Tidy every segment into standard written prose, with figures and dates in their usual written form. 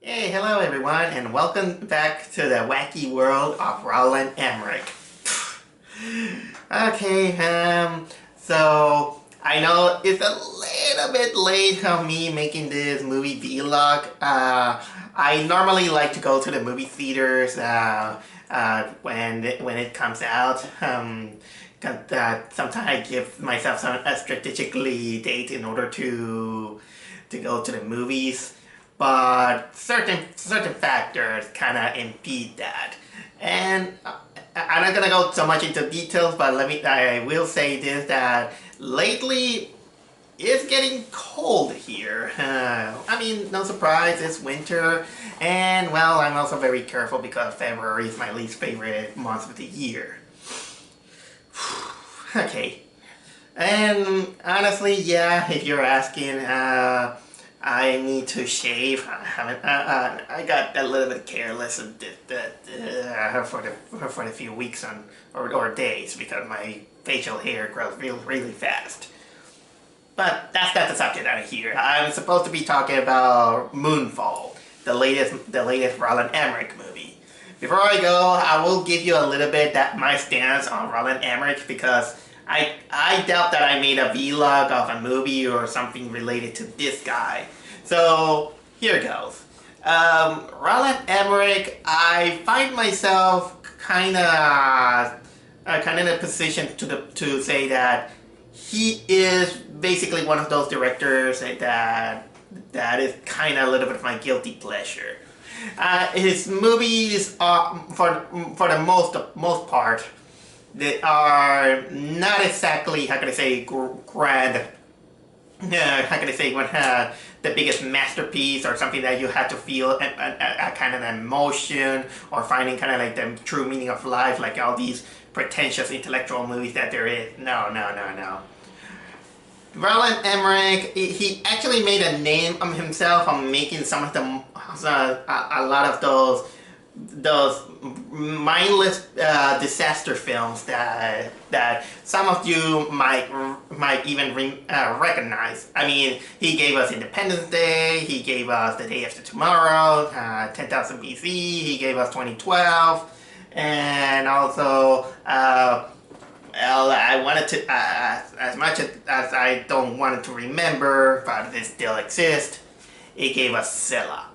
Hey, hello everyone, and welcome back to the wacky world of Roland Emmerich. Okay, so I know it's a little bit late on me making this movie vlog. I normally like to go to the movie theaters when it comes out. Sometimes I give myself a strategically date in order to go to the movies, but certain factors kind of impede that. And I'm not gonna go so much into details, but I will say this, that lately it's getting cold here. I mean, no surprise, it's winter, and well, I'm also very careful because February is my least favorite month of the year. Okay. And honestly, yeah, if you're asking, I need to shave. I got a little bit careless for the few weeks or days because my facial hair grows really fast. But that's not the subject out here. I'm supposed to be talking about Moonfall, the latest Roland Emmerich movie. Before I go, I will give you a little bit my stance on Roland Emmerich, because I doubt that I made a vlog of a movie or something related to this guy. So here goes. Roland Emmerich, I find myself kind in a position to say that he is basically one of those directors that is kind of a little bit of my guilty pleasure. His movies are, for the most part, they are not exactly, how can I say, grand. How can I say, the biggest masterpiece or something that you had to feel a kind of emotion, or finding kind of like the true meaning of life, like all these pretentious intellectual movies that there is. No. Roland Emmerich, he actually made a name of himself on making some of a lot of those mindless disaster films that some of you might even recognize. I mean, he gave us Independence Day, he gave us The Day After Tomorrow, 10,000 BC, he gave us 2012, and also well, I wanted to, as much as I don't want it to remember, but it still exists, it gave us Scylla.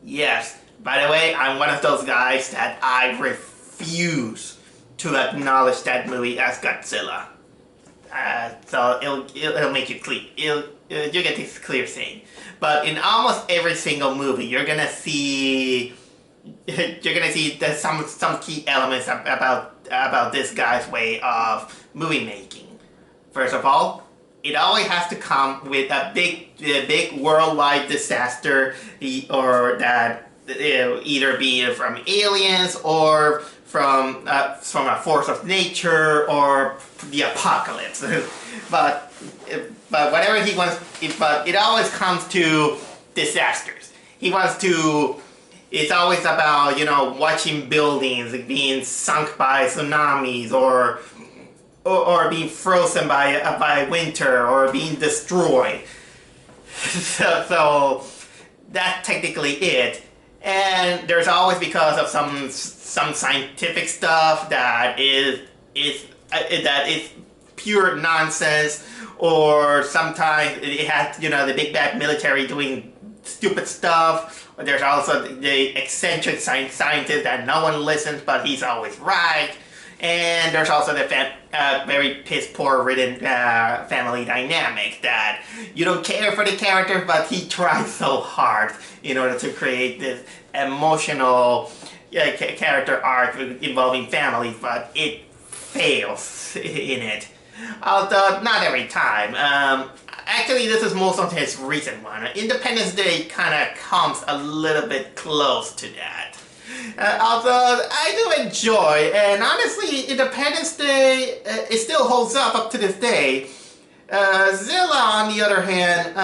Yes, by the way, I'm one of those guys that I refuse to acknowledge that movie as Godzilla. So it'll make you clear. You get this clear thing. But in almost every single movie, you're gonna see some key elements about this guy's way of movie making. First of all, it always has to come with a big worldwide disaster, or that either be from aliens or from a force of nature or the apocalypse. but whatever he wants, but it always comes to disasters. He wants to. It's always about, watching buildings being sunk by tsunamis, or being frozen by winter, or being destroyed. So that's technically it. And there's always, because of some scientific stuff that is pure nonsense, or sometimes it has, the big bad military doing stupid stuff. There's also the eccentric scientist that no one listens, but he's always right. And there's also the very piss-poor written family dynamic, that you don't care for the character, but he tries so hard in order to create this emotional character arc involving families, but it fails in it. Although not every time. Actually, this is most of his recent one. Independence Day kind of comes a little bit close to that. Although I do enjoy, and honestly, Independence Day, it still holds up to this day. Zilla, on the other hand,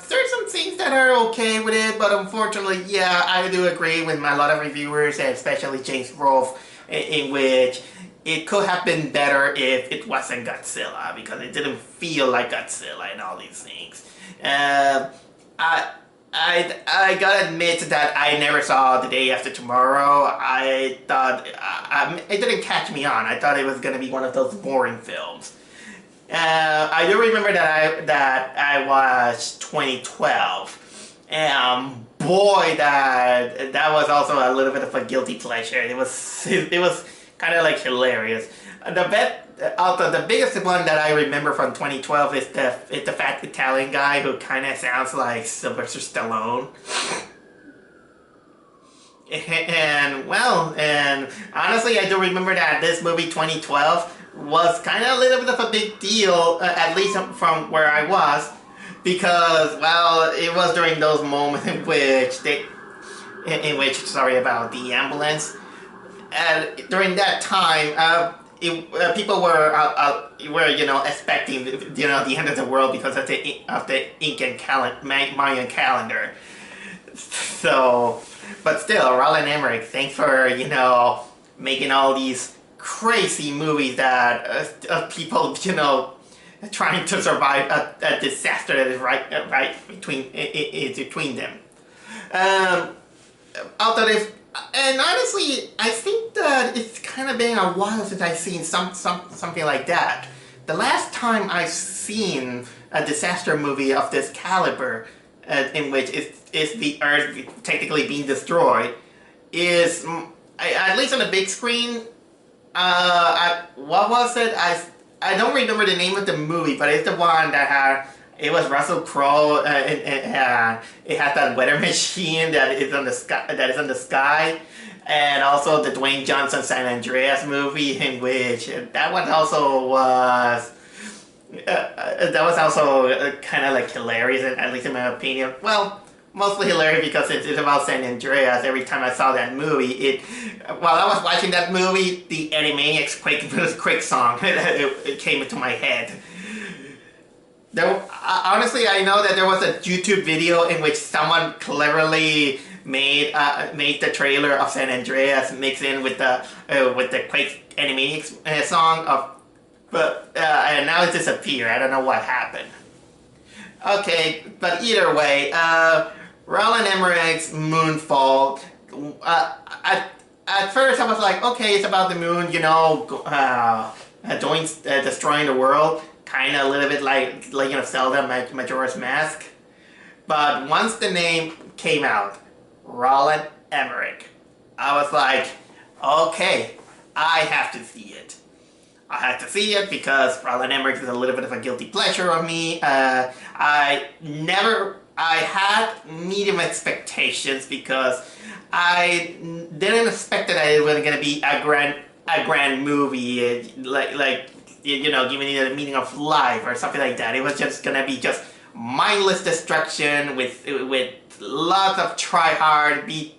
there's some things that are okay with it, but unfortunately, yeah, I do agree with a lot of reviewers, and especially James Rolfe, in which it could have been better if it wasn't Godzilla, because it didn't feel like Godzilla and all these things. I I gotta admit that I never saw The Day After Tomorrow. I thought it didn't catch me on. I thought it was gonna be one of those boring films. I do remember that I watched 2012, and boy, that was also a little bit of a guilty pleasure. It was kind of like hilarious. The biggest one that I remember from 2012 is the fat Italian guy who kind of sounds like Sylvester Stallone. And honestly, I do remember that this movie 2012 was kind of a little bit of a big deal, at least from where I was, because, well, it was during those moments sorry about the ambulance, and during that time, people were expecting the end of the world because of the Incan Mayan calendar. So, but still, Roland Emmerich, thanks for making all these crazy movies that people trying to survive a disaster that is right between them. Although and honestly, I think that it's kind of been a while since I've seen something like that. The last time I've seen a disaster movie of this caliber, in which is the Earth technically being destroyed, is at least on the big screen. What was it? I don't remember the name of the movie, but it's the one that it was Russell Crowe. It had that weather machine that is on the sky, and also the Dwayne Johnson San Andreas movie, in which that one also was. That was also kind of like hilarious, at least in my opinion. Well, mostly hilarious because it's about San Andreas. Every time I saw that movie, while I was watching that movie, the Animaniacs Quake song it came into my head. Honestly, I know that there was a YouTube video in which someone cleverly made the trailer of San Andreas mixed in with the Quake Animaniacs song and now it disappeared. I don't know what happened. Okay, but either way, Roland Emmerich's Moonfall. At first, I was like, okay, it's about the moon, destroying the world. Kind of a little bit like Zelda Majora's Mask. But once the name came out, Roland Emmerich, I was like, okay, I have to see it. I had to see it because Roland Emmerich is a little bit of a guilty pleasure of me. I had medium expectations because I didn't expect that it was going to be a grand movie, like giving it the meaning of life or something like that. It was just going to be just mindless destruction with lots of try-hard, B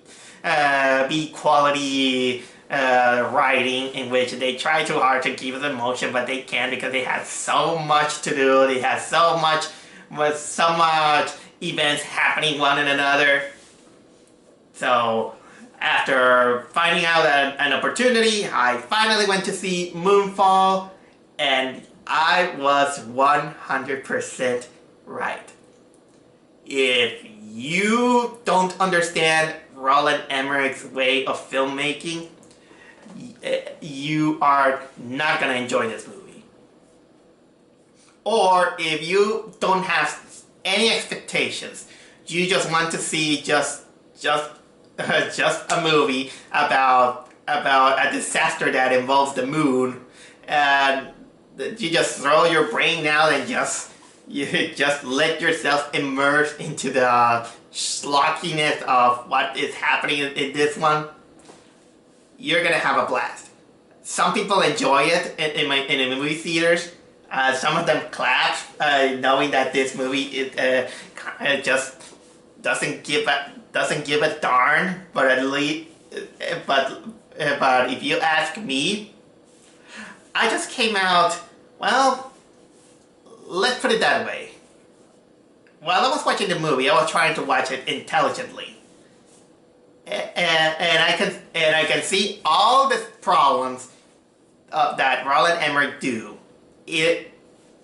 quality writing, in which they try too hard to give us emotion, but they can't because they have so much to do. They have so much events happening one and another. So after finding out an opportunity, I finally went to see Moonfall, and I was 100% right. If you don't understand Roland Emmerich's way of filmmaking, you are not going to enjoy this movie. Or if you don't have any expectations, you just want to see just a movie about a disaster that involves the moon, and you just throw your brain out and you just let yourself immerse into the schlockiness of what is happening in this one, you're gonna have a blast. Some people enjoy it in the movie theaters. Some of them clap, knowing that this movie just doesn't give a darn. But at least, but if you ask me, I just came out. Well, let's put it that way. While I was watching the movie, I was trying to watch it intelligently, and I can see all the problems that Roland Emmerich do.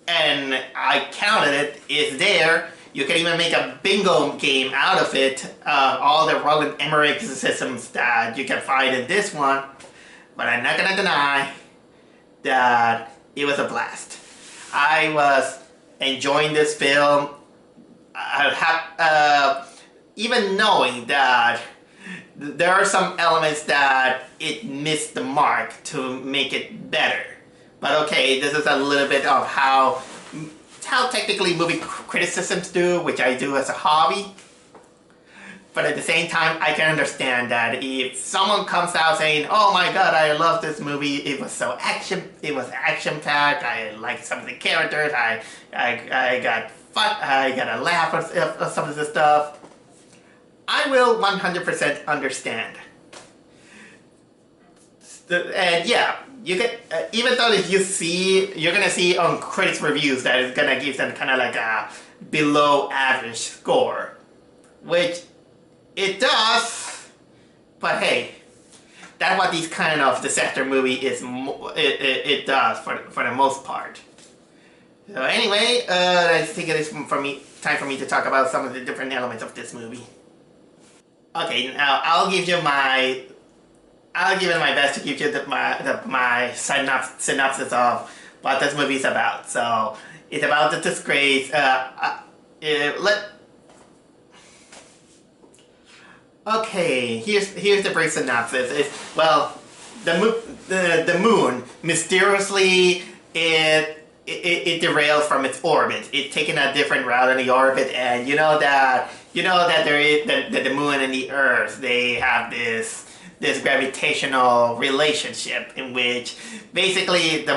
And I counted it is there You can even make a bingo game out of it. All the Roland Emerich systems that you can find in this one. But I'm not gonna deny that it was a blast. I was enjoying this film. Even knowing that there are some elements that it missed the mark to make it better. But okay, this is a little bit of how technically movie criticisms do, which I do as a hobby. But at the same time, I can understand that if someone comes out saying, "Oh my God, I love this movie. It was so action packed. I liked some of the characters. I got fun. I got a laugh of some of the stuff." I will 100% understand. And yeah, you can even though if you're gonna see on critics reviews that it's gonna give them kind of like a below average score, which it does, but hey, that's what these kind of disaster movie is. It does for the most part. So anyway, I think it is time for me to talk about some of the different elements of this movie. Okay, now I'll give it my best to give you my synopsis of what this movie is about. So it's about the disgrace. Okay, here's the brief synopsis. The moon mysteriously it derails from its orbit. It's taking a different route in the orbit, and you know that there is the moon and the Earth. They have this gravitational relationship in which basically it's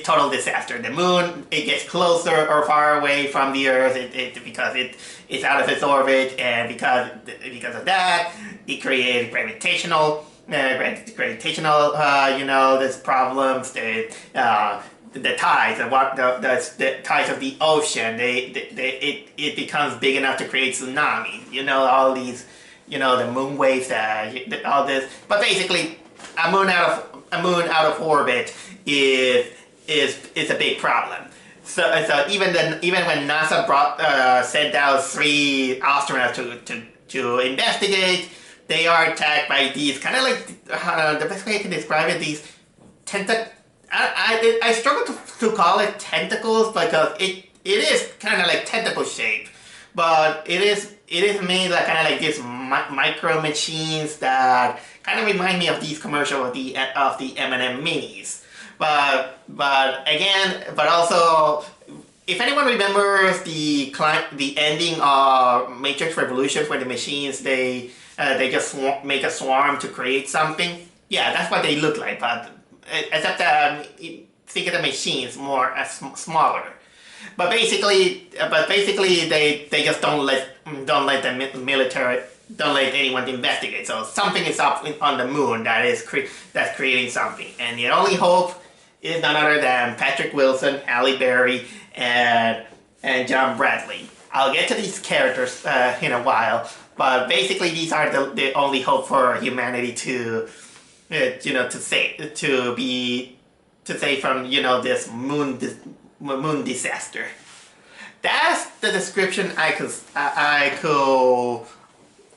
total disaster. The moon, it gets closer or far away from the Earth because it's out of its orbit, and because of that, it creates gravitational there's problems. The tides, the tides of the ocean, it becomes big enough to create tsunamis. All these, the moon waves, all this. But basically, a moon out of orbit is a big problem. So even when NASA sent out 3 astronauts to investigate, they are attacked by these kind of like the best way I can describe it. These I struggle to call it tentacles because it is kind of like tentacle shaped, but it is made like kind of like these micro machines that kind of remind me of these commercials of the M&M minis. But also, if anyone remembers the ending of Matrix Revolutions, where the machines they just make a swarm to create something. Yeah, that's what they look like, but except that think of the machines more as smaller. But basically, they just don't let the military, don't let anyone investigate. So something is up on the moon that's creating something, and the only hope is none other than Patrick Wilson, Halle Berry, and John Bradley. I'll get to these characters in a while, but basically these are the only hope for humanity to save from this moon disaster. That's the description I could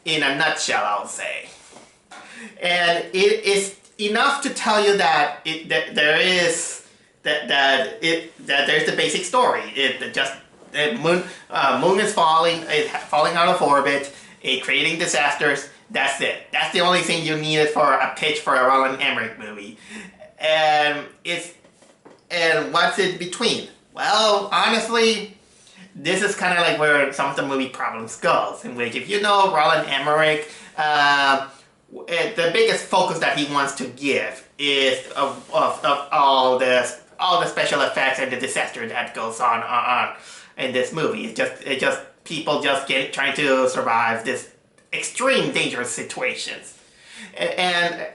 in a nutshell, I'll say. And it is enough to tell you that there's the basic story. Moon is falling out of orbit, creating disasters. That's it. That's the only thing you needed for a pitch for a Roland Emmerich movie. And what's in between? Well, honestly, this is kind of like where some of the movie problems goes. In which, if you know Roland Emmerich, the biggest focus that he wants to give is of all the special effects and the disaster that goes on in this movie. It's just people just trying to survive this extreme dangerous situations, and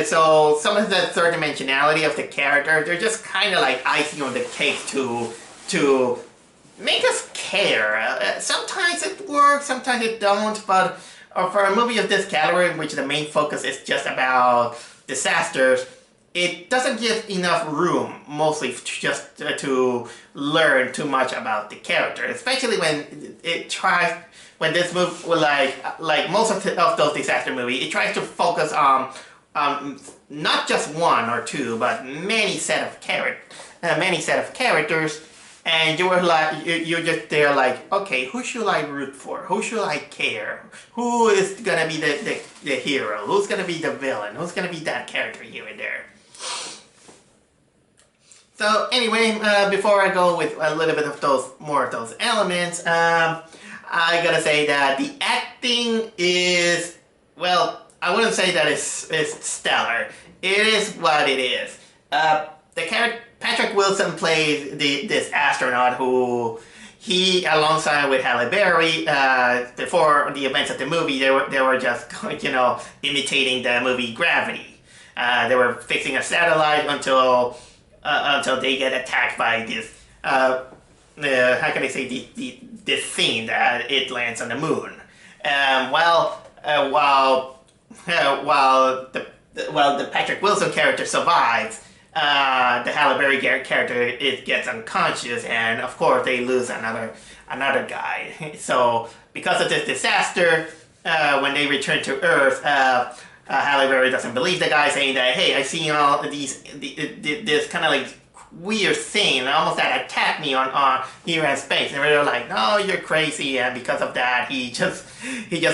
so some of the third dimensionality of the characters, they're just kind of like icing on the cake to make us care. Sometimes it works, sometimes it don't, but for a movie of this caliber in which the main focus is just about disasters, it doesn't give enough room, mostly just to learn too much about the character, especially when it tries, when this movie, like most of those disaster movies, it tries to focus on not just one or two, but many set of characters, and you were like, you're just there like, okay, who should I root for? Who should I care? Who is gonna be the hero? Who's gonna be the villain? Who's gonna be that character here and there? So anyway, before I go with a little bit of more of those elements, I gotta say that the acting is, well, I wouldn't say that it's stellar. It is what it is. The character Patrick Wilson plays this astronaut who he, alongside with Halle Berry, before the events of the movie, they were just imitating the movie Gravity. They were fixing a satellite until they get attacked by this. How can I say this scene that it lands on the moon? While the Patrick Wilson character survives, the Halle Berry character gets unconscious, and of course they lose another guy. So because of this disaster, when they return to Earth, Halle Berry doesn't believe the guy, saying that, hey, I see all this kind of like weird thing, almost that attacked me on here in space, and they're like, no, you're crazy, and because of that, he just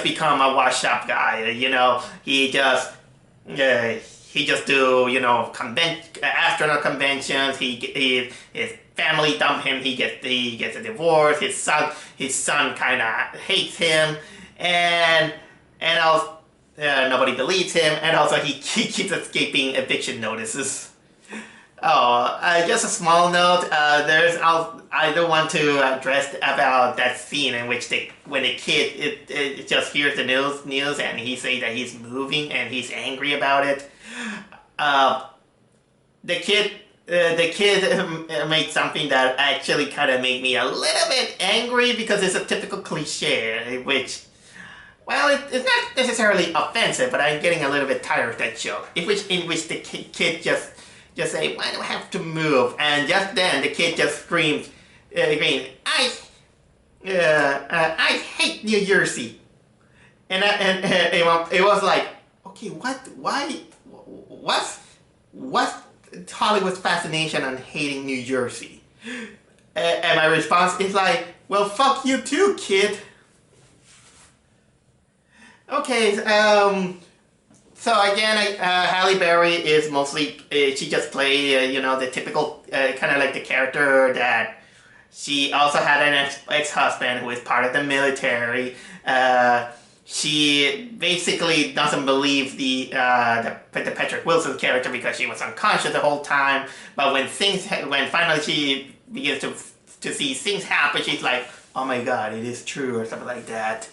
become a washed up guy. He just do astronaut conventions. His family dump him. He gets a divorce. His son kind of hates him, and also nobody believes him, and also he keeps escaping eviction notices. Oh, just a small note. I don't want to address about that scene in which when the kid it just hears the news and he say that he's moving and he's angry about it. The kid made something that actually kind of made me a little bit angry, because it's a typical cliche, which, well, it's not necessarily offensive, but I'm getting a little bit tired of that joke. In which the kid just say, why do I have to move? And just then the kid just screams, I hate New Jersey. And it was like, okay, what? Why? What's Hollywood's fascination on hating New Jersey? And my response is like, well, fuck you too, kid. Okay, so again, Halle Berry is mostly, she just played, the typical, kind of like the character that she also had an ex-husband who is part of the military. She basically doesn't believe the Patrick Wilson character because she was unconscious the whole time. But when finally she begins to see things happen, she's like, oh my god, it is true, or something like that.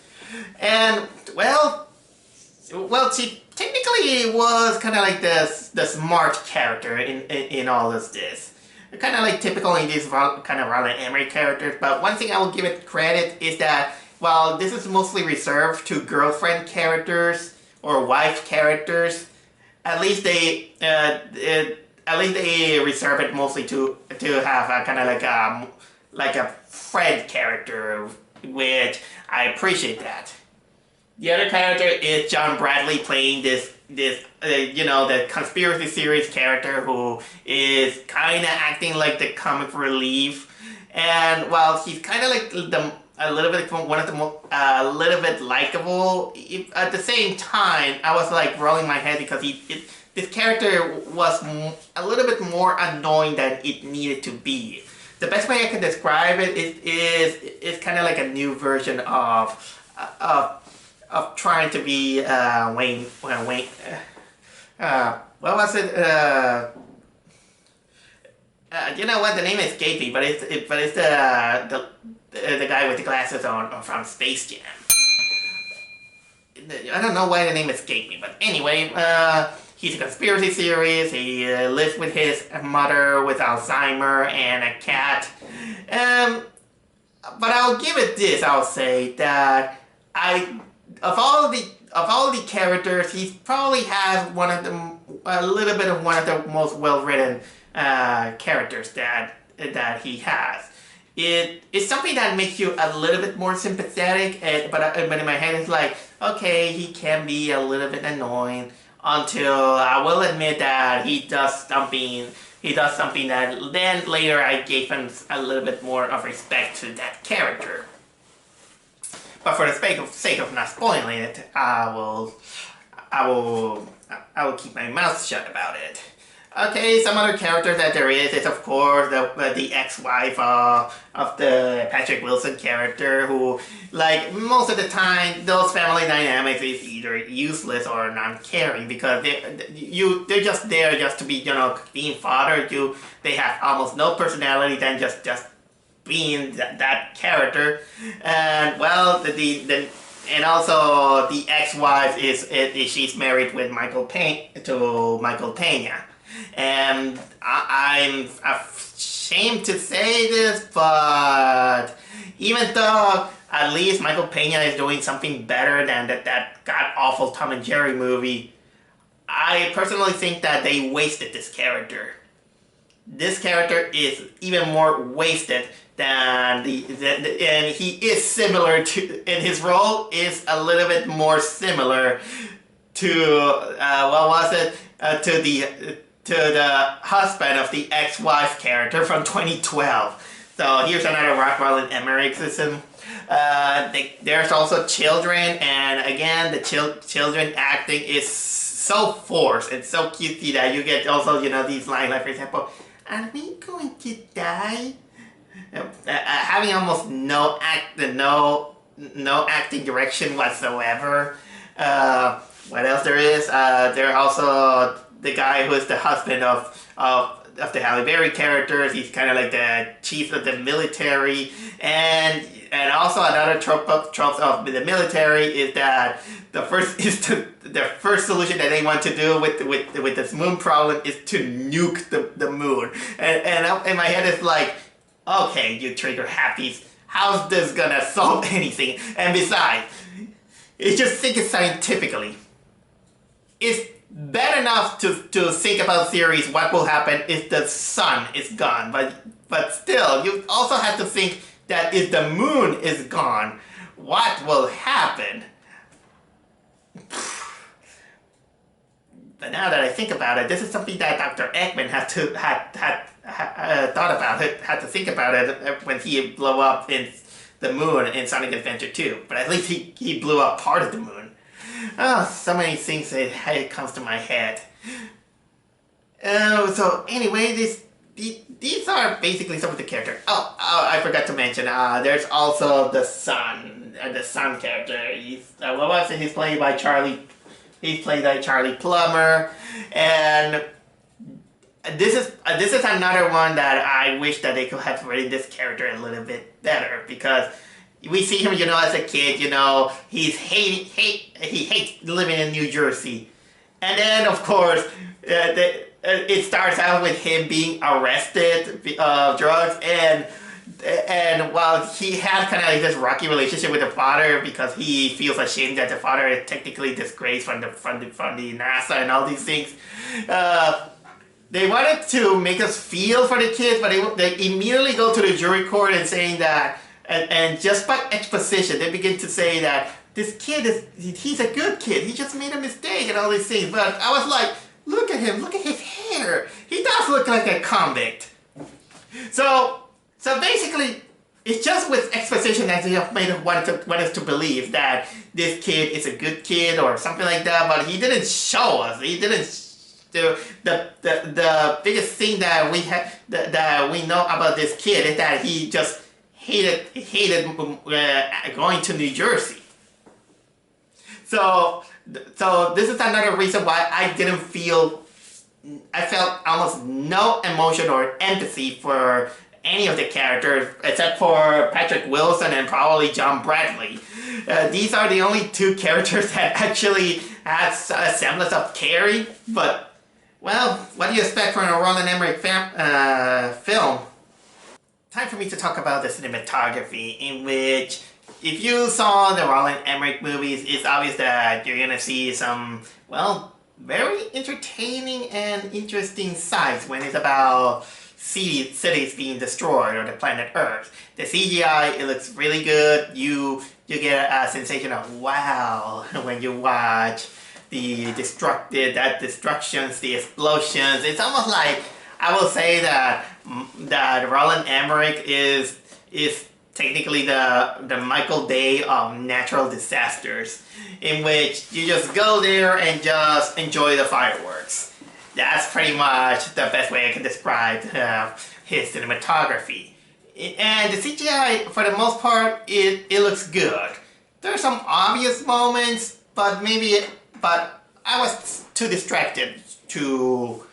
And well, she technically was kind of like the smart character in all of this. Kind of like typical in these kind of Roland Emerich characters. But one thing I will give it credit is that while this is mostly reserved to girlfriend characters or wife characters, at least they reserve it mostly to have a kind of like a friend character, which I appreciate that. The other character is John Bradley, playing the conspiracy series character who is kind of acting like the comic relief, and while he's kind of like a little bit likable, at the same time I was like rolling my head because this character was a little bit more annoying than it needed to be. The best way I can describe it is kind of like a new version of trying to be Wayne. What was it? You know what? The name escaped me, but it's the guy with the glasses on from Space Jam. I don't know why the name escaped me, but anyway, he's a conspiracy theorist. He lives with his mother with Alzheimer and a cat. But I'll give it this. I'll say that of of all the characters, he probably has a little bit of one of the most well-written characters that he has. It's something that makes you a little bit more sympathetic, but in my head it's like, okay, he can be a little bit annoying until I will admit that he does something that then later I gave him a little bit more of respect to that character. But for the sake of not spoiling it, I will keep my mouth shut about it. Okay, some other character that there is of course the ex-wife of the Patrick Wilson character, who, like, most of the time those family dynamics is either useless or non-caring, because they're just there just to be, you know, being fodder. They have almost no personality than just being that character. And well, and also the ex-wife she's married with Michael Pena. And I'm ashamed to say this, but even though at least Michael Pena is doing something better than that god-awful Tom and Jerry movie, I personally think that they wasted this character. This character is even more wasted than and he is similar to, and his role is a little bit more similar to, to the husband of the ex-wife character from 2012. So here's another Roland Emerichsism. There's also children, and again, the children acting is so forced and so cutesy that you get also, you know, these lines, like, for example, "Are we going to die?" Having almost no acting direction whatsoever. What else there is? There also the guy who is the husband of the Halle Berry characters. He's kind of like the chief of the military, and also another trope of the military is that the first solution that they want to do with this moon problem is to nuke the moon. And in my head it's like, okay, you trigger happies, how's this gonna solve anything? And besides, it's just think it scientifically. It's bad enough to think about theories what will happen if the sun is gone, but still, you also have to think that if the moon is gone, what will happen? But now that I think about it, this is something that Dr. Eggman had thought about it, had to think about it when he blew up in the moon in Sonic Adventure 2. But at least he blew up part of the moon. Oh, so many things that comes to my head. So anyway, these are basically some of the characters. Oh, I forgot to mention. There's also the son character. He's played by Charlie. He's played by Charlie Plummer, and this is another one that I wish that they could have written this character a little bit better, because we see him, you know, as a kid, you know, he hates living in New Jersey, and then of course it starts out with him being arrested of drugs, and while he has kind of like this rocky relationship with the father because he feels ashamed that the father is technically disgraced from the NASA and all these things. They wanted to make us feel for the kids, but they immediately go to the jury court and saying that, and just by exposition, they begin to say that this kid he's a good kid, he just made a mistake and all these things. But I was like, look at him, look at his hair, he does look like a convict. So basically, it's just with exposition that they have want us to believe that this kid is a good kid or something like that, but he didn't show us. He didn't. The biggest thing that we know about this kid is that he just hated going to New Jersey. So this is another reason why I felt almost no emotion or empathy for any of the characters except for Patrick Wilson and probably John Bradley. These are the only two characters that actually had a semblance of caring, but, well, what do you expect from a Roland Emerich film? Time for me to talk about the cinematography, in which if you saw the Roland Emmerich movies, it's obvious that you're gonna see some, well, very entertaining and interesting sights when it's about cities being destroyed or the planet Earth. The CGI, it looks really good. You get a sensation of wow when you watch the destructions, the explosions. It's almost like, I will say that Roland Emmerich is technically the Michael Bay of natural disasters, in which you just go there and just enjoy the fireworks. That's pretty much the best way I can describe his cinematography. And the CGI, for the most part, it looks good. There are some obvious moments, but I was too distracted to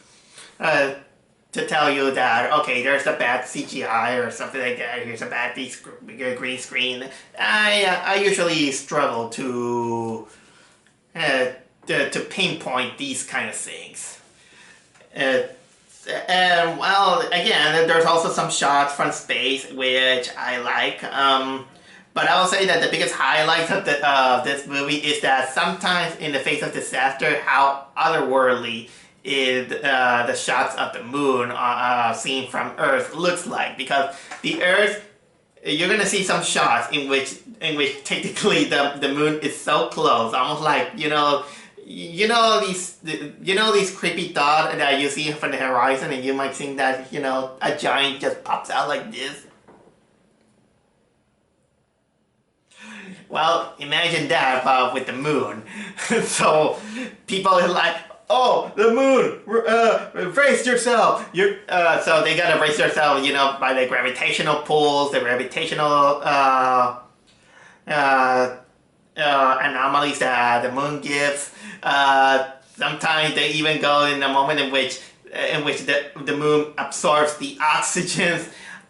tell you that, okay, there's a bad CGI or something like that, here's a bad green screen. I usually struggle to pinpoint these kind of things. And well, again, there's also some shots from space which I like. But I will say that the biggest highlight of this movie is that sometimes in the face of disaster, how otherworldly is the shots of the moon seen from Earth looks like. Because the Earth, you're gonna see some shots in which technically the moon is so close, almost like these creepy thoughts that you see from the horizon, and you might think that a giant just pops out like this. Well, imagine that, but with the moon. So people are like, oh, the moon, brace yourself. So they gotta brace themselves, by the gravitational pulls, the gravitational anomalies that the moon gives. Sometimes they even go in a moment in which the moon absorbs the oxygen.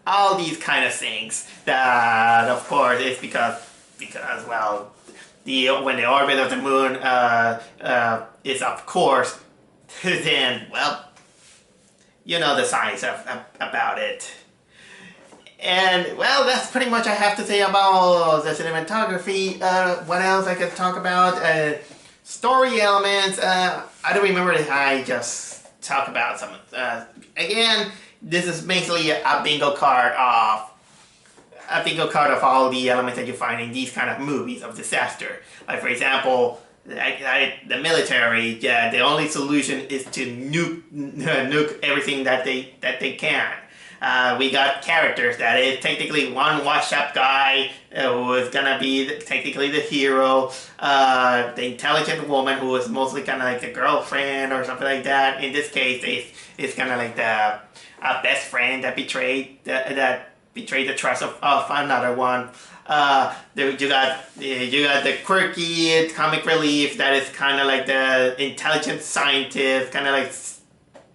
All these kind of things. That, of course, is because well, when the orbit of the moon is of course, then, well, the science about it. And, well, that's pretty much I have to say about the cinematography. What else I could talk about? Story elements. I don't remember if I just talk about some. Again, this is basically a bingo card of all the elements that you find in these kind of movies of disaster. Like, for example, the military, the only solution is to nuke everything that they can. We got characters that is technically one washed-up guy who is gonna be technically the hero, the intelligent woman who is mostly kind of like the girlfriend or something like that. In this case, it's kind of like the best friend that betrayed the trust of another one. You got the quirky comic relief that is kind of like the intelligent scientist, kind of like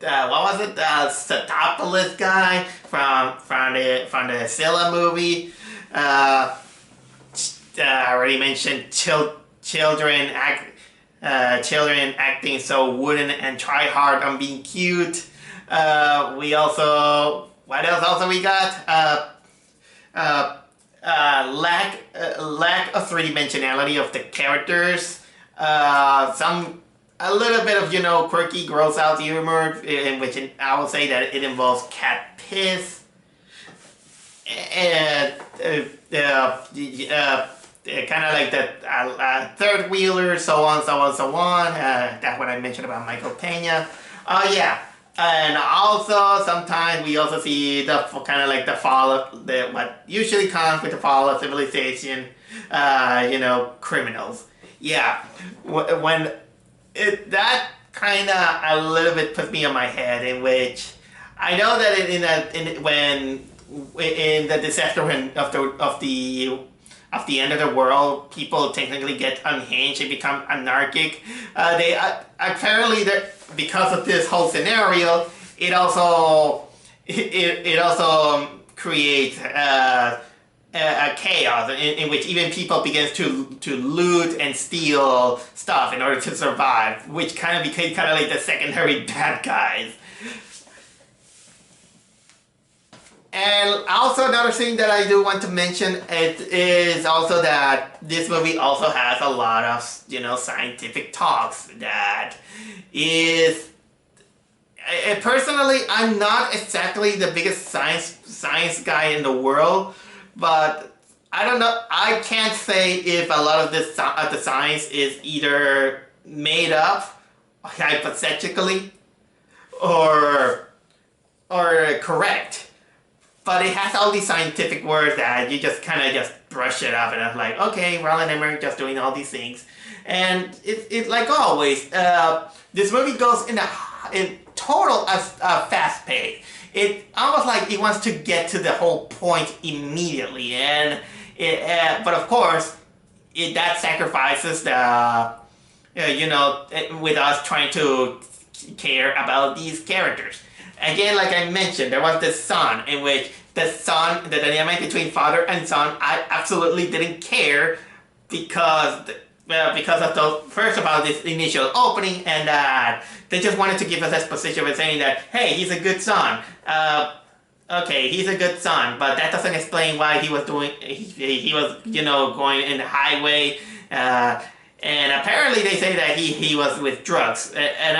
what was it? Satopoulos guy from the Scylla movie. I already mentioned children acting so wooden and try hard on being cute. We also, what else also we got? Lack of three-dimensionality of the characters. A little bit of, quirky, gross-out humor, in which I will say that it involves cat piss. And kind of like the third wheeler, so on. That's what I mentioned about Michael Pena. Yeah. And also, sometimes we also see the kind of like the fall of what usually comes with the fall of civilization, criminals. Yeah, when that kind of a little bit puts me on my head, in which I know that in the disaster of the end of the world, people technically get unhinged and become anarchic. They apparently, because of this whole scenario, it also creates a chaos in which even people begin to loot and steal stuff in order to survive, which kind of became like the secondary bad guys. And also another thing that I do want to mention, it is also that this movie also has a lot of, you know, scientific talks that is... Personally, I'm not exactly the biggest science guy in the world, but I don't know, I can't say if a lot of this the science is either made up hypothetically or correct. But it has all these scientific words that you just kind of just brush it off and it's like, okay, Roland Emerich just doing all these things. And it like always, this movie goes in total fast pace. It almost like it wants to get to the whole point immediately, and but of course, that sacrifices the you know, with us trying to care about these characters. Again, like I mentioned, there was the son, in which the son, the dynamic between father and son, I absolutely didn't care because of those, first of all, this initial opening, and that they just wanted to give us exposition with saying that, hey, he's a good son. Okay, he's a good son, but that doesn't explain why he was doing, he was, you know, going in the highway, and apparently they say that he was with drugs, and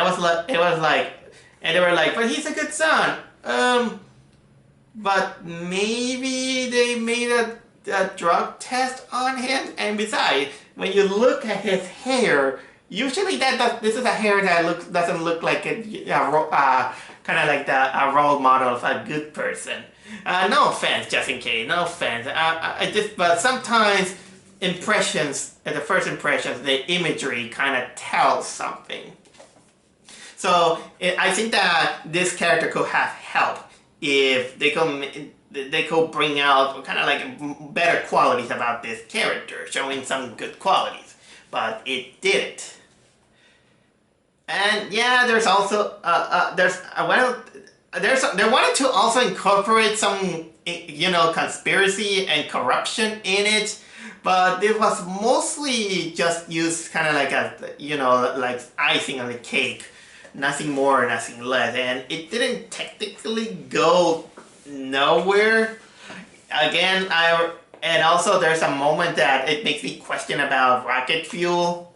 and they were like, but he's a good son. But maybe they made a drug test on him, and besides, when you look at his hair, usually this is a hair that doesn't look like kind of like a role model of a good person. No offense, just in case, no offense. But sometimes impressions, the first impressions, the imagery kind of tells something. So I think that this character could have help if they could bring out kind of like better qualities about this character, showing some good qualities, but it didn't. And yeah, there's also they wanted to also incorporate some, you know, conspiracy and corruption in it, but it was mostly just used kind of like a, you know, like icing on the cake. Nothing more, nothing less, and it didn't technically go nowhere. Again, and also there's a moment that it makes me question about rocket fuel.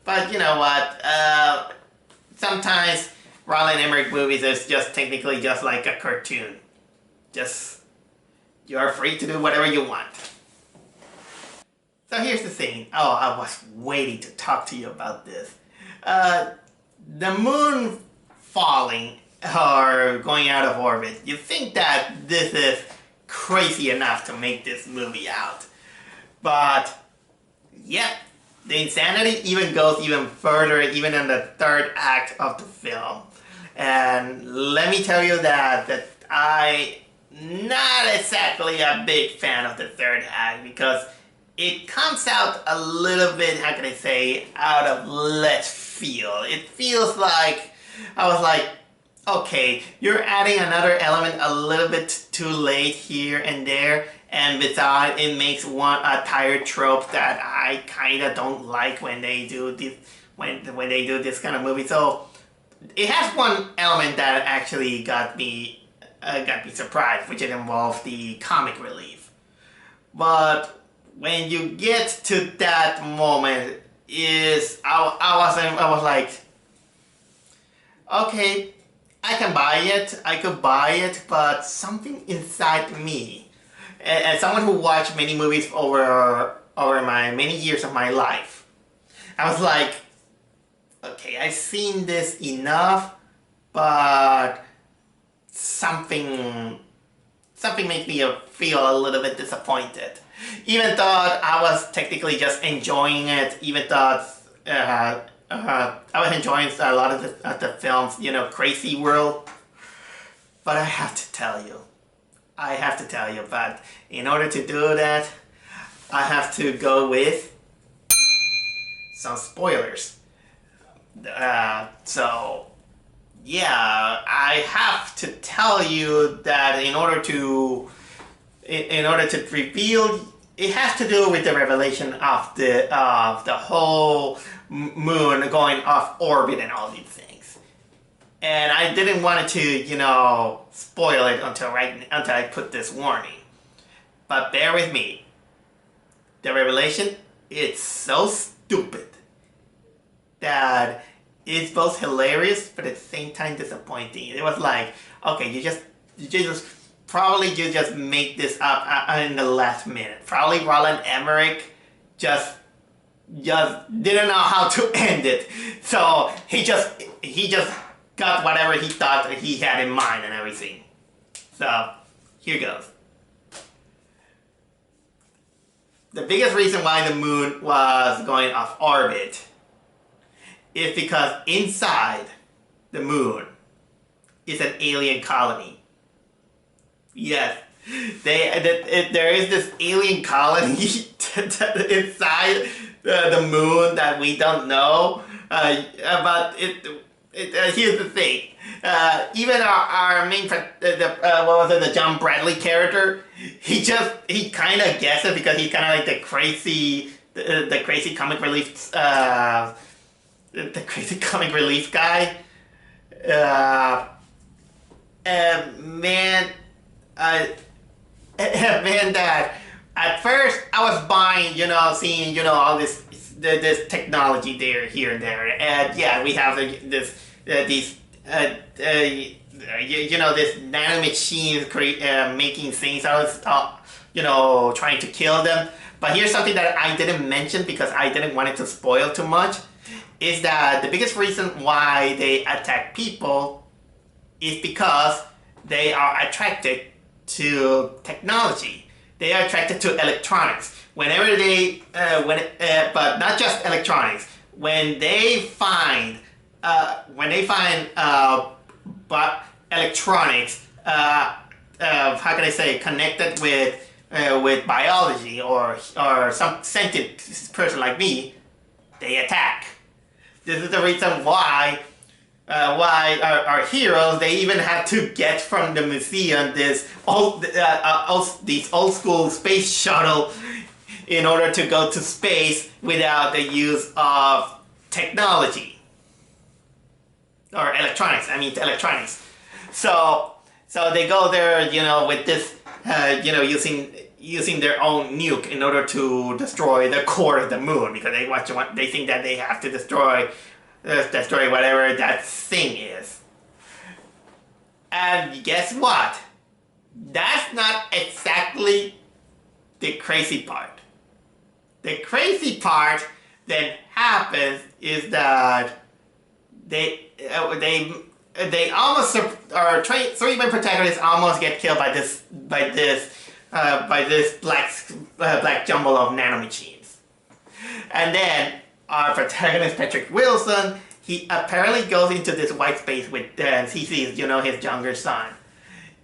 But you know what? Sometimes Roland Emmerich movies is just technically just like a cartoon. Just, you're free to do whatever you want. So here's the thing. Oh, I was waiting to talk to you about this. The moon falling or going out of orbit, you think that this is crazy enough to make this movie out. But, yep, the insanity even goes even further, even in the third act of the film. And let me tell you that I'm not exactly a big fan of the third act, because it comes out a little bit, how can I say, out of left field. It feels like, I was like, okay, you're adding another element a little bit too late here and there, and besides, it makes a tired trope that I kind of don't like when they do this, when they do this kind of movie. So it has one element that actually got me surprised, which it involved the comic relief. But when you get to that moment, I was like, okay, I can buy it, I could buy it, but something inside me, as someone who watched many movies over my many years of my life, I was like, okay, I've seen this enough, but something makes me feel a little bit disappointed. Even though I was technically just enjoying it, even though I was enjoying a lot of the films, you know, Crazy World. But I have to tell you, but in order to do that, I have to go with some spoilers. So, yeah, I have to tell you that in order to reveal, it has to do with the revelation of the whole moon going off orbit and all these things. And I didn't want to, you know, spoil it until I put this warning. But bear with me. The revelation, it's so stupid that it's both hilarious but at the same time disappointing. It was like, okay, you just make this up in the last minute. Probably Roland Emerich just didn't know how to end it, so he just got whatever he thought he had in mind and everything. So here goes. The biggest reason why the moon was going off orbit is because inside the moon is an alien colony. Yes, there is this alien colony inside the moon that we don't know. But here's the thing. Even our main, what was it, the John Bradley character, he kind of gets it because he's kind of like the crazy comic relief, guy. Man, that at first I was buying, you know, seeing, you know, all this technology here and there, and yeah, we have these you know, this nanomachines making things. I was you know, trying to kill them. But here's something that I didn't mention because I didn't want it to spoil too much, is that the biggest reason why they attack people is because they are attracted to technology. They are attracted to electronics. Whenever they, but not just electronics. When they find but electronics, how can I say, connected with biology or some sentient person like me, they attack. This is the reason why our heroes, they even had to get from the museum these old school space shuttle in order to go to space without the use of technology or electronics. I mean electronics. So they go there, you know, with this, you know, using their own nuke in order to destroy the core of the moon, because they think that they have to destroy whatever that thing is. And guess what? That's not exactly the crazy part. The crazy part that happens is that they almost, our three main protagonists almost get killed by this black jumble of nanomachines. And then our protagonist, Patrick Wilson, he apparently goes into this white space with, he sees, you know, his younger son.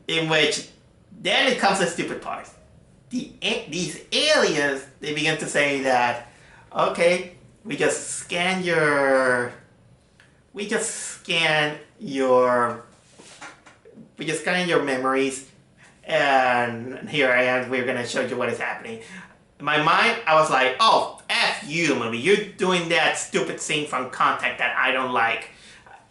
In which, then it comes the stupid part. These aliens, they begin to say that, okay, we just scan your memories, and here I am, we're gonna show you what is happening. In my mind, I was like, oh, F you, movie. You're doing that stupid thing from Contact that I don't like.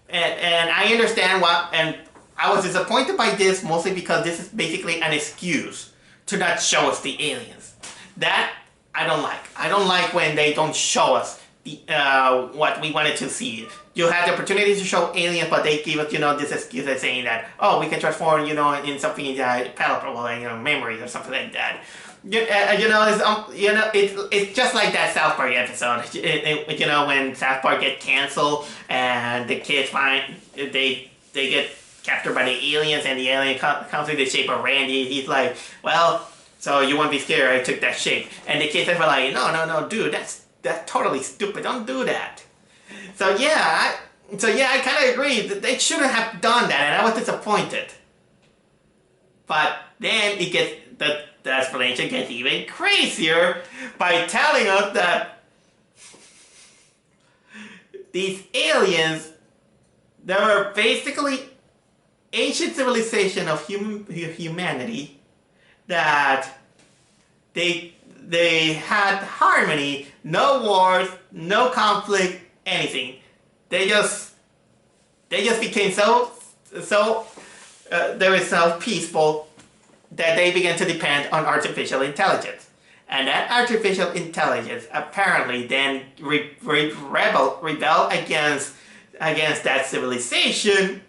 And I understand and I was disappointed by this mostly because this is basically an excuse to not show us the aliens. That I don't like. I don't like when they don't show us what we wanted to see. You had the opportunity to show aliens, but they give us, you know, this excuse of saying that, oh, we can transform, you know, in something palpable, you know, memories or something like that. It's just like that South Park episode. You know, when South Park get canceled and the kids they get captured by the aliens, and the alien comes in the shape of Randy. He's like, well, so you won't be scared, I took that shape. And the kids are like, no, dude, that's totally stupid. Don't do that. So yeah, I kind of agree that they shouldn't have done that, and I was disappointed. But then the explanation gets even crazier by telling us that these aliens, they were basically ancient civilization of humanity, that they had harmony, no wars, no conflict, anything. They just they just became they were so peaceful that they began to depend on artificial intelligence. And that artificial intelligence apparently then rebel against that civilization,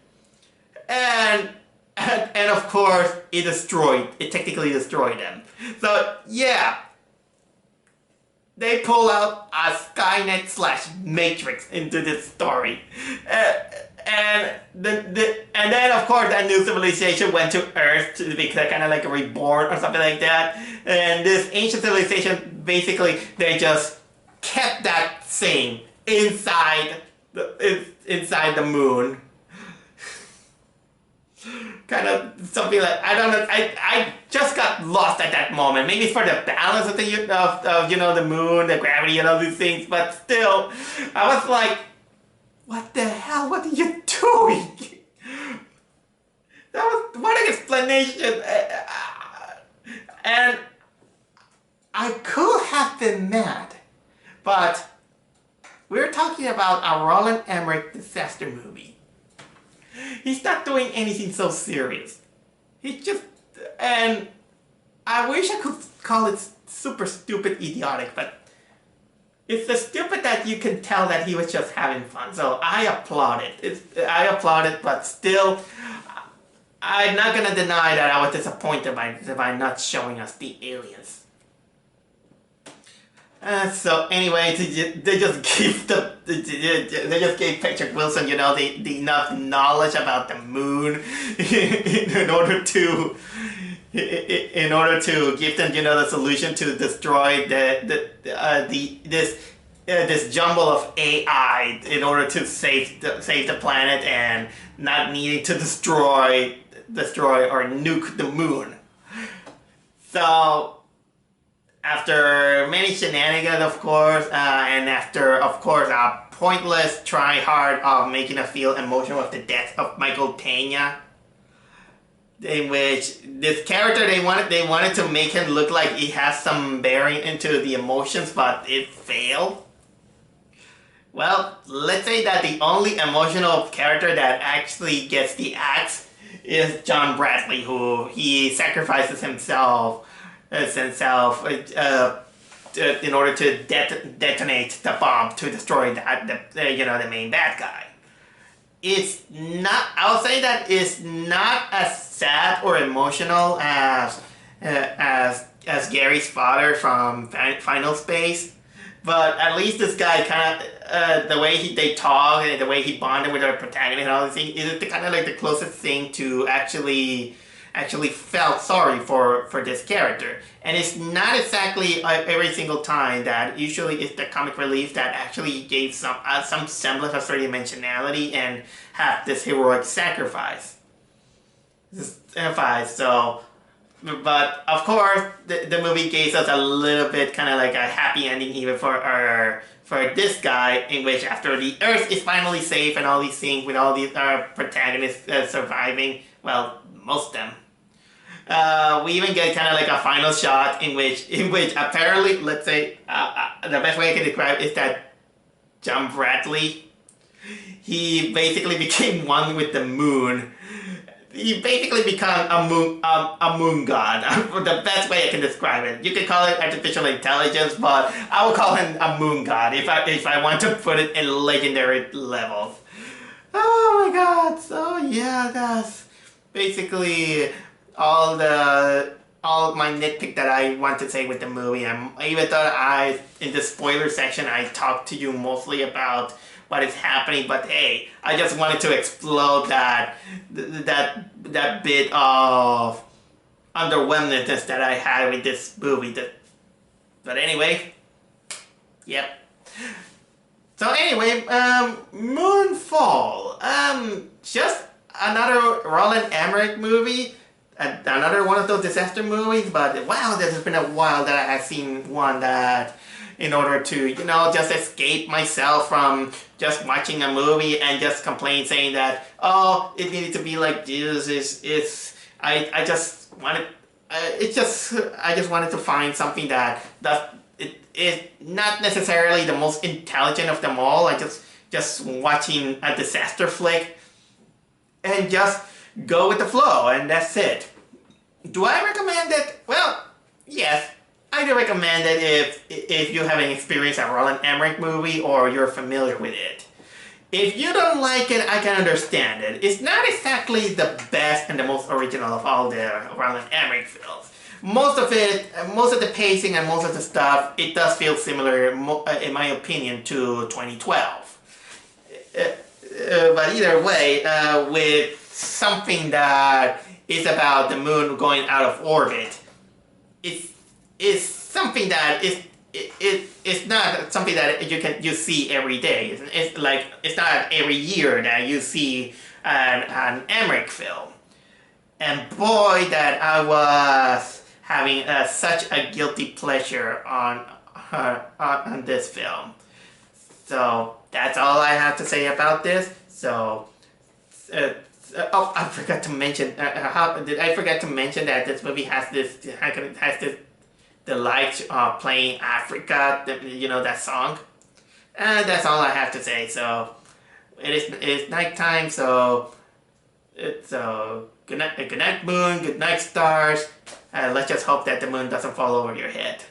and of course it technically destroyed them. So yeah, they pull out a Skynet / Matrix into this story. And then of course that new civilization went to Earth to be kind of like a reborn or something like that. And this ancient civilization, basically, they just kept that same inside the moon. Kind of something like, I don't know, I just got lost at that moment. Maybe it's for the balance of the moon, the gravity and all these things, but still, I was like, what the hell? What are you doing? That was what an explanation. And I could have been mad, but we're talking about a Roland Emerich disaster movie. He's not doing anything so serious. He just, and I wish I could call it super stupid idiotic, but it's the stupid that you can tell that he was just having fun. So I applaud it. But still, I'm not gonna deny that I was disappointed by not showing us the aliens. So anyway, they just gave Patrick Wilson, the enough knowledge about the moon in order to give them, the solution to destroy this jumble of AI in order to save the planet and not needing to destroy or nuke the moon. So after many shenanigans, of course, and after, of course, a pointless try hard of making us feel emotional with the death of Michael Pena, in which this character they wanted to make him look like he has some bearing into the emotions, but it failed. Well, let's say that the only emotional character that actually gets the axe is John Bradley, who he sacrifices himself in order to detonate the bomb to destroy the main bad guy. It's not. I'll say that it's not as sad or emotional as Gary's father from Final Space, but at least this guy kind of the way they talk and the way he bonded with our protagonist and all these things is kind of like the closest thing to actually felt sorry for this character. And it's not exactly every single time that usually it's the comic relief that actually gave some semblance of three-dimensionality and have this heroic sacrifice. So, but of course, the movie gave us a little bit kind of like a happy ending even for this guy, in which after the Earth is finally safe and all these things with all these protagonists surviving, well, most of them. We even get kind of like a final shot in which apparently, let's say, the best way I can describe it is that John Bradley, he basically became one with the moon. He basically became a moon god. The best way I can describe it. You can call it artificial intelligence, but I will call him a moon god if I want to put it in legendary levels. Oh my god! So yeah, that's basically all my nitpick that I want to say with the movie. Even though in the spoiler section I talked to you mostly about what is happening, but hey, I just wanted to explode that bit of underwhelmedness that I had with this movie. But anyway, yep. So anyway, Moonfall, just another Roland Emmerich movie. Another one of those disaster movies, but wow, there's been a while that I have seen one that, in order to, just escape myself from just watching a movie and just complain, saying that, oh, it needed to be like this, I just wanted to find something that it is not necessarily the most intelligent of them all. I just watching a disaster flick. and just go with the flow, and that's it. Do I recommend it? Well, yes. I do recommend it if you haven't experienced a Roland Emmerich movie or you're familiar with it. If you don't like it, I can understand it. It's not exactly the best and the most original of all the Roland Emmerich films. Most of the pacing and most of the stuff, it does feel similar, in my opinion, to 2012. But either way, with something that is about the moon going out of orbit, it's something that it's not something that you see every day. It's not every year that you see an Emmerich film. And boy, that I was having such a guilty pleasure on this film. So that's all I have to say about this. So, oh, I forgot to mention. Did I forget to mention that this movie has this the lights playing Africa? That song. And that's all I have to say. So it's nighttime. So good night moon. Good night stars. Let's just hope that the moon doesn't fall over your head.